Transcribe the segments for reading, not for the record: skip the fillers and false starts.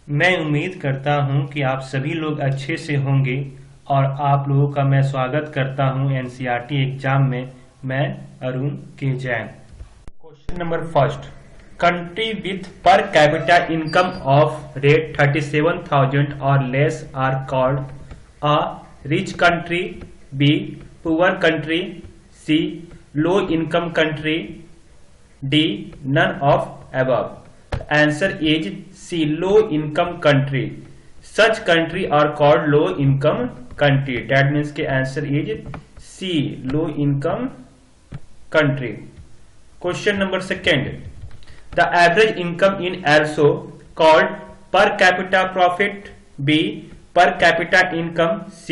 मैं उम्मीद करता हूं कि आप सभी लोग अच्छे से होंगे और आप लोगों का मैं स्वागत करता हूं एनसीईआरटी एग्जाम में। मैं Arun K Jain. Question number first, country with per capita income of rate 37,000 और less are called a rich country, B poor country, C low income country, D. None of above. The answer is C. Low income country. Such country are called low income country. That means the answer is C. Low income country. Question number second. The average income in also called per capita profit. B. Per capita income. C.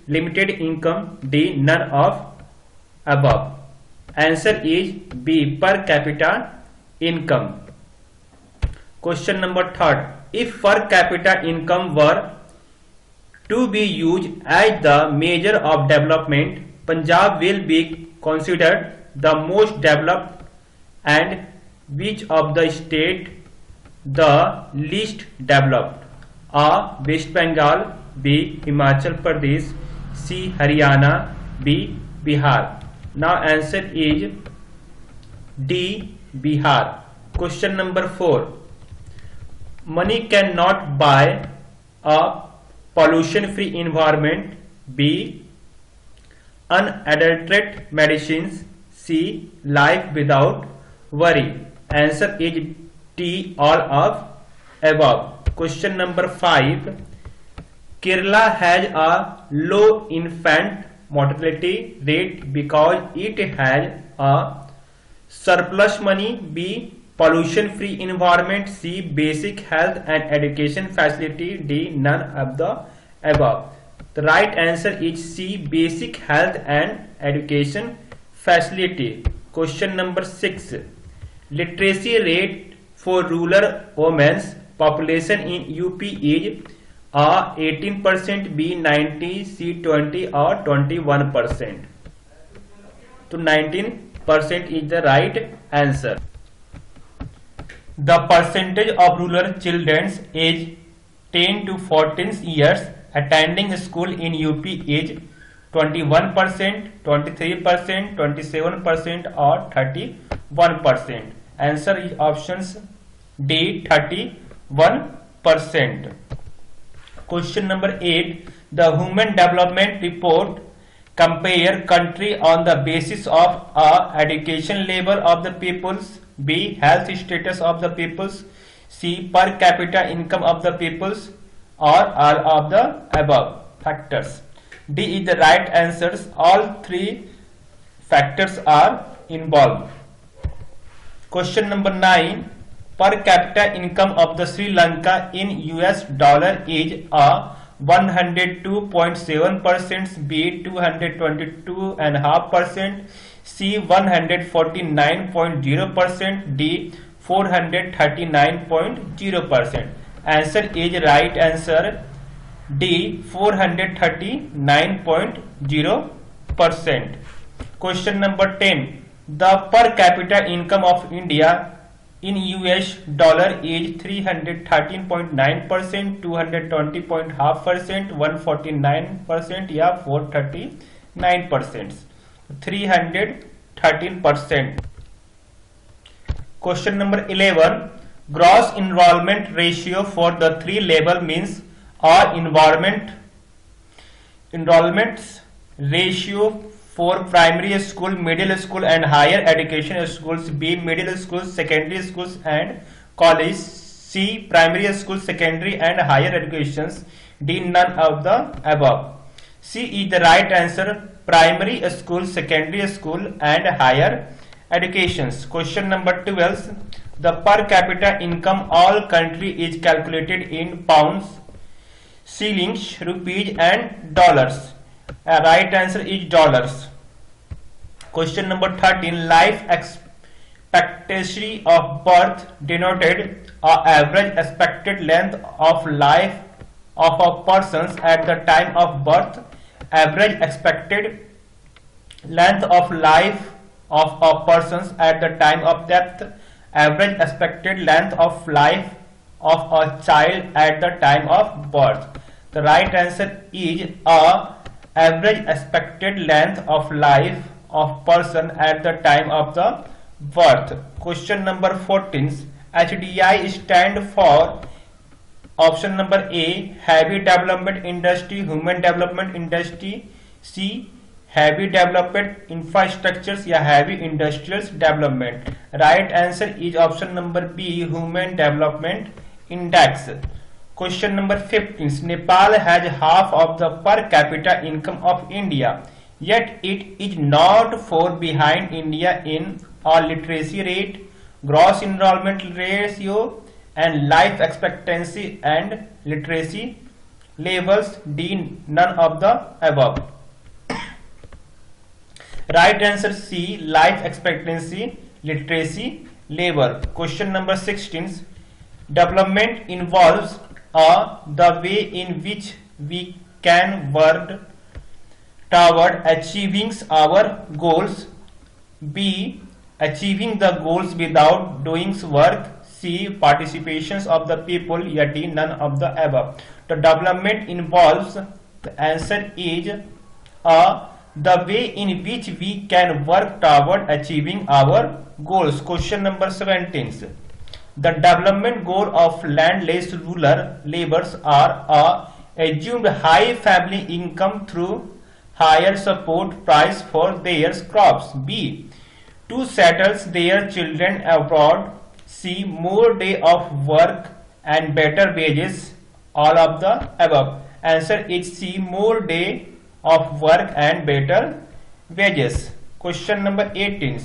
Limited income. D. None of above. Answer is B. Per capita income. Question number third. If per capita income were to be used as the measure of development, Punjab will be considered the most developed, and which of the state the least developed? A. West Bengal, B. Himachal Pradesh, C. Haryana, B. Bihar. Now answer is D. Bihar. Question number 4. Money cannot buy a pollution free environment. B. Unadulterated medicines. C. Life without worry. Answer is D. All of above. Question number 5. Kerala has a low infant mortality rate because it has a surplus money. B. Pollution free environment. C. Basic health and education facility. D. None of the above. The right answer is C. Basic health and education facility. Question number 6. Literacy rate for rural women's population in UP is A. 18%, B. 90, C. 20 or 21%. So 19% is the right answer. The percentage of rural children age 10 to 14 years attending school in UP is 21%, 23%, 27% or 31%. Answer is options D. 31%. Question number 8. The Human Development Report compare country on the basis of A. Education level of the peoples, B. Health status of the peoples, C. Per capita income of the peoples, or all of the above factors. D is the right answers. All three factors are involved. Question number 9. Per capita income of the Sri Lanka in US dollar is A. 102.7%, B. 222.5%, C. 149.0%, D. 439.0%. Answer is right answer D. 439.0%. Question number 10. The per capita income of India in US dollar is 313.9%, 220.5%, 149% या 439%. 313%. Question number 11. Gross enrollment ratio for the three level means A. Enrollments ratio for primary school, middle school and higher education schools. B. Middle schools, secondary schools and college. C. Primary school, secondary and higher educations. D. None of the above. C is the right answer. Primary school, secondary school and higher educations. Question number 12. The per capita income all country is calculated in pounds, shillings, rupees and dollars. Right answer is dollars. Question number 13. Life expectancy of birth denoted a average expected length of life of a person at the time of birth. Average expected length of life of a person at the time of death. Average expected length of life of a child at the time of birth? The right answer is a average expected length of life of person at the time of the birth. Question number 14. HDI stand for option number A, heavy development industry, human development industry, C, heavy development infrastructures या heavy industrials development. Right answer is option number B, human development index. Question number 15. Nepal has half of the per capita income of India, yet it is not far behind India in a literacy rate, gross enrollment ratio, and life expectancy and literacy levels. D, none of the above. Right answer C, life expectancy, literacy level. Question number 16. Development involves A, the way in which we can work toward achieving our goals. B, achieving the goals without doing work. C, participations of the people. या D, none of the above. The development involves, the answer is A, the way in which we can work toward achieving our goals. Question number 17. The development goal of landless rural laborers are A, assumed high family income through higher support price for their crops. B, to settle their children abroad. C, more day of work and better wages. All of the above. Answer is C, more day of work and better wages. Question number 18.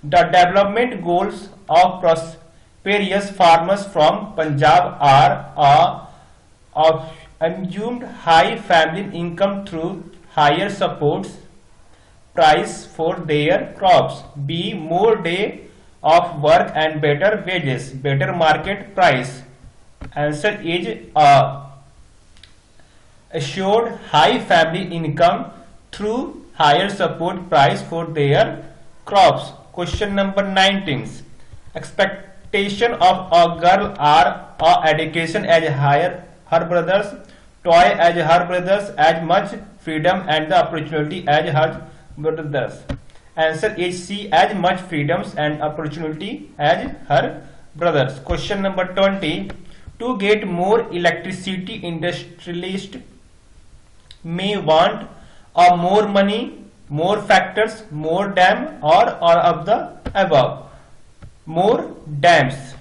The development goals of prosperous farmers from Punjab are A, of assumed high family income through higher support price for their crops. B, more day of work and better wages, better market price. Answer is A, assured high family income through higher support price for their crops. Question number 19. Expectation of a girl are A, education as higher her brothers, toy as her brothers, as much freedom and the opportunity as her brothers. Answer is C, as much freedoms and opportunity as her brothers. Question number 20. To get more electricity, industrialists may want more money, more factors, more dam, or all of the above. More dams.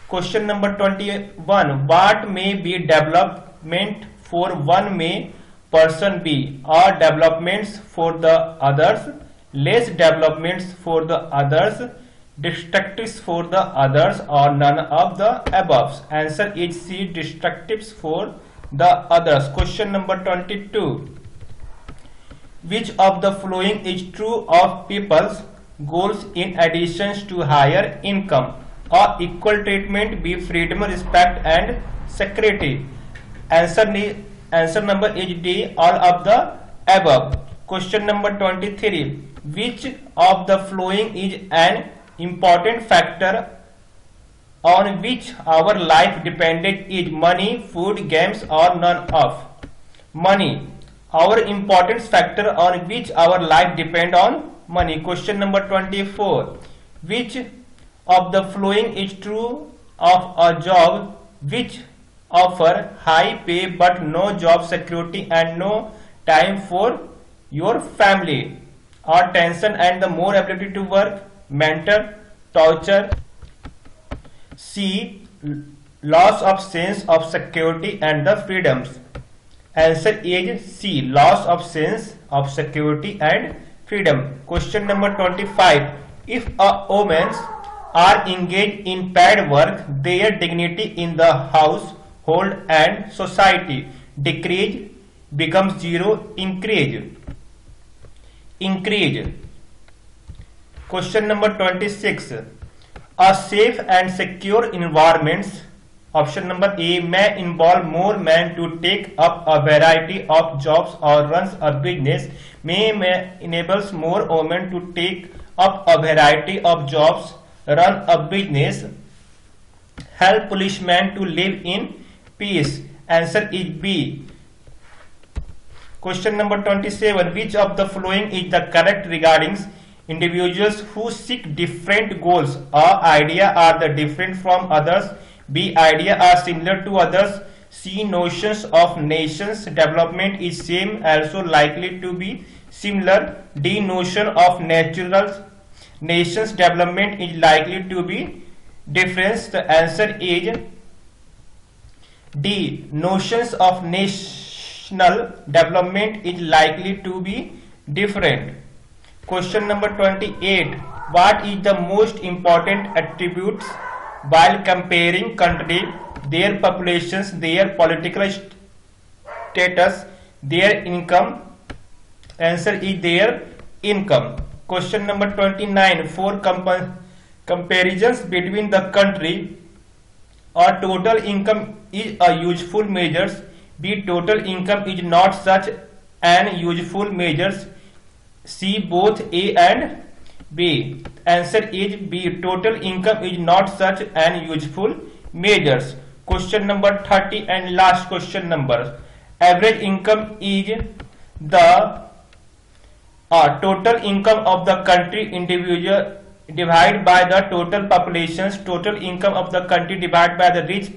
Question number 21. What may be development for one may person be? Or developments for the others, less developments for the others, destructives for the others, or none of the above. Answer is C, destructives for the others. Question number 22. Which of the following is true of people's goals in addition to higher income? A, equal treatment. B, freedom, respect and security. Answer number is D, all of the above. Question number 23. Which of the following is an important factor on which our life depended? Is money, food, games, or none of? Money. Our importance factor on which our life depend on money. Question number 24. Which of the following is true of a job which offer high pay but no job security and no time for your family? Or tension and the more ability to work, mental torture. C, loss of sense of security and the freedoms. Answer is C, loss of sense of security and freedom. Question number 25. If a women are engaged in paid work, their dignity in the household and society decrease, becomes zero, increase. Question number 26. A safe and secure environments, option number A, may involve more men to take up a variety of jobs or runs a business. May enables more women to take up a variety of jobs, run a business. help policemen to live in peace. Answer is B. Question number 27. Which of the following is the correct regarding individuals who seek different goals? A. Idea are the different from others. B. Idea are similar to others. C. Notions of nations development is same, also likely to be similar. D. Notion of natural nations development is likely to be different. The answer is D. Notions of national development is likely to be different. Question number 28. What is the most important attributes while comparing country? Their populations, their political status, their income. Answer is their income. Question number 29. For comparisons between the country, or total income is a useful measure. B. Total income is not such an useful measure. C. Both A and B. Answer is B. Total income is not such an useful measure. Question number 30 and last question number. Average income is the total income of the country individual divided by the total populations. Total income of the country divided by the rich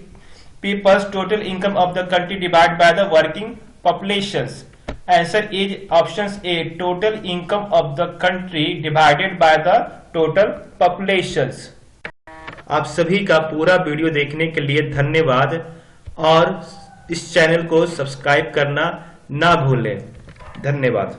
people's total income of the country divided by the working populations. Answer is options A. Total income of the country divided by the total populations. आप सभी का पूरा video देखने के लिए धन्यवाद और इस चैनल को सब्सक्राइब करना ना भूलें। धन्यवाद।